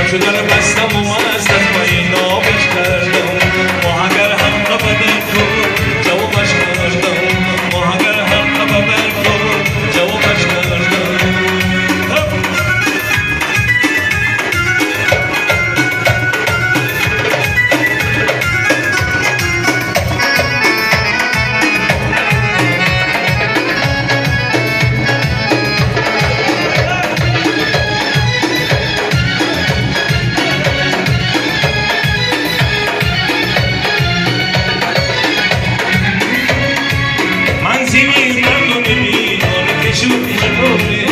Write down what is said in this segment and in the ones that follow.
شمشو در بستم و مست از پایین آبش کردم ماه اگر هم قبدر کن جوابش کردم ماه اگر هم قبدر کن جوابش کردم منزلی مردم بیدار کشون مردم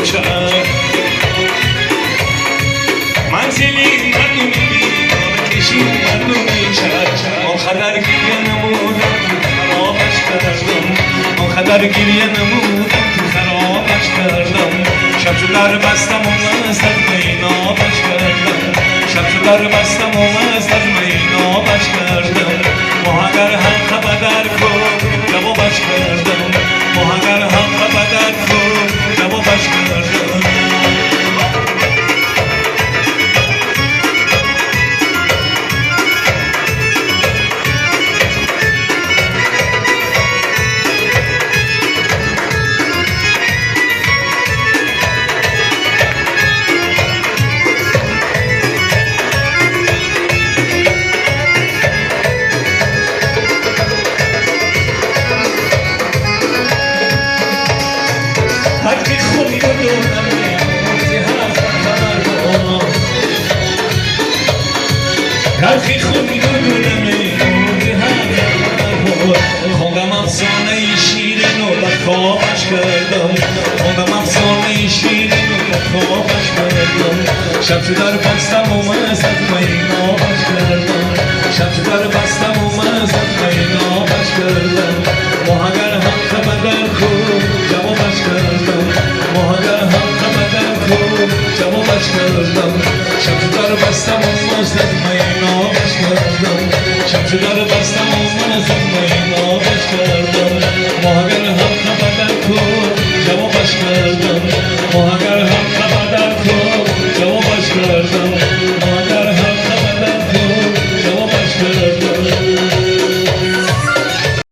خدر گریه نمودم که خرابش کردم خدر گریه نمودم که خرابش کردم شب در بستم و مست از مینابش کردم شب در بستم و مست از مینابش کردم ماه اگر هم خبر کن جوابش کردم ماه اگر هم خبر کن جوابش کردم هرکی خونی رو دونم هرکی خونی رو دونم خوندم افسانه شیرین و لخوابش کردم خوندم افسانه شیرین و لخوابش کردم شب در بستم و مست از مینابش کردم شب در بستم و مست از مینابش کردم ماه اگر هم خبر کن جوابش کردم ماه اگر هم خبر کن جوابش کردم شب در بستم و مست از مینابش کردم شب در بستم